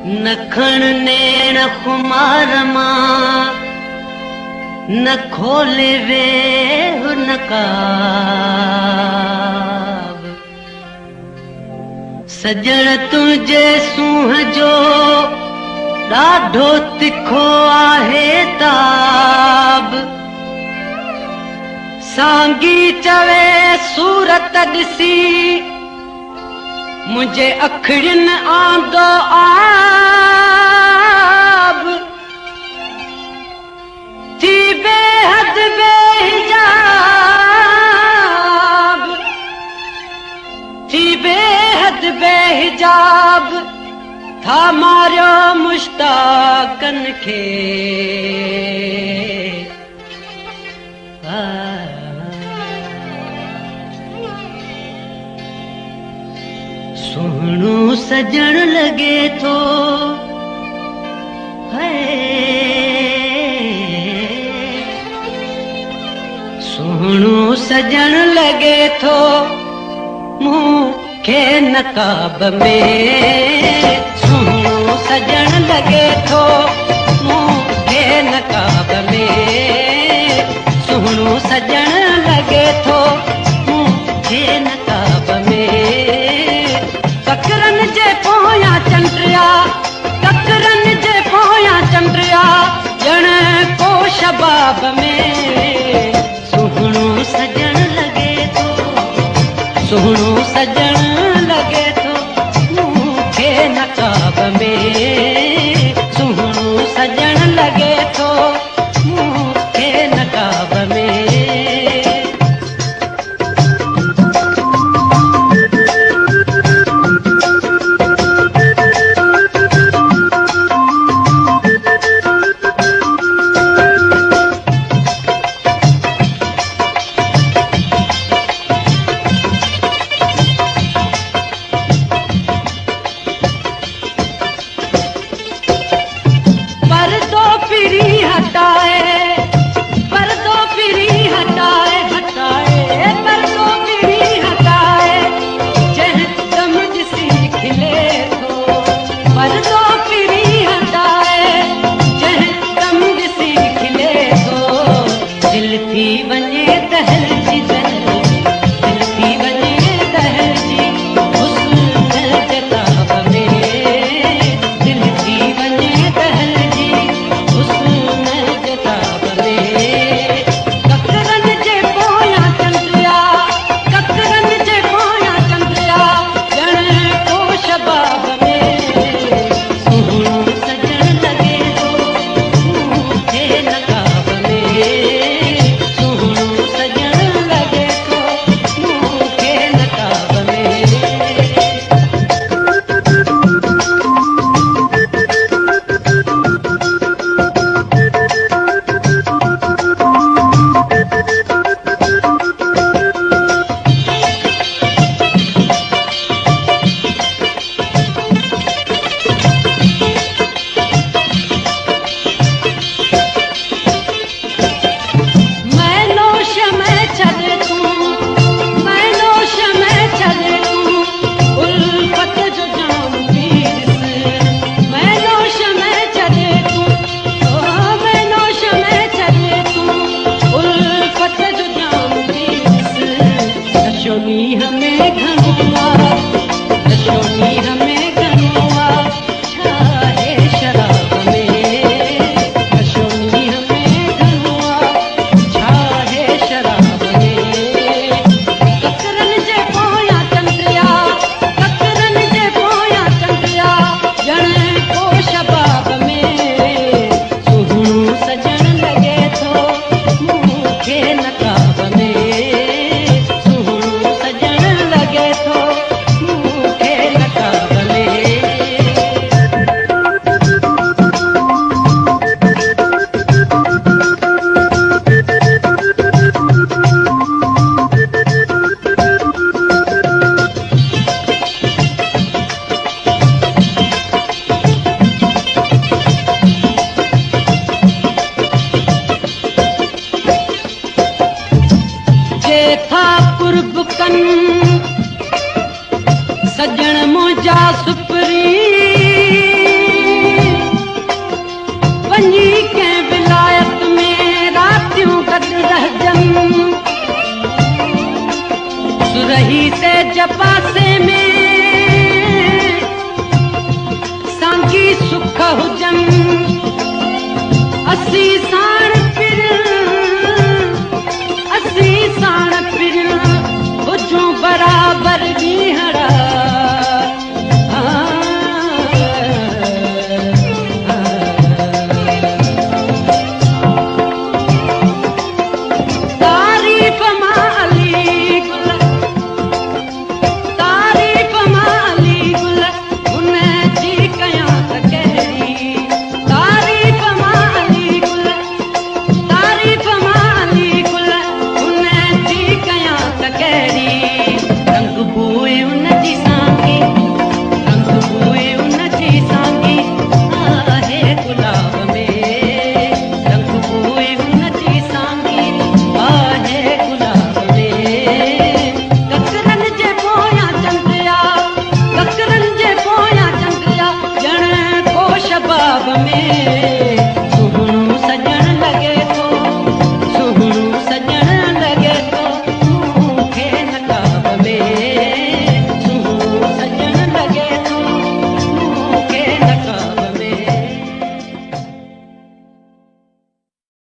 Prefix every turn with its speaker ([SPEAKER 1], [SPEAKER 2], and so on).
[SPEAKER 1] न खण नेण खुमार मां न खोले वे नकाब सजण तुंहिंजे सूंह जो ॾाढो तिखो आहे ताब सांगी चवे सूरत ॾिसी मुझे अखड़िन आंदो आब थी बेहद बेहिजाब थी बेहद बेहिजाब था मारियो मुश्ताकन खे सुहिणो सजण लगे थो है सुहिणो सजण लगे थो मूंखे नकाब में सुहिणो सजण लगे थो मूंखे नकाब में सुहिणो सजण लगे थो मूंखे नकाब में ककरन जे पोयां चंद्रिया ककरन जे पोयां चंद्रिया ॼण को शबाब में सुहिणो सजण लगे थो सुहिणो सजण लगे थो मूंखे नकाब में सुहिणो सजण लगे थो मूंखे नकाब में सजण मुंहिंजा सुपरी में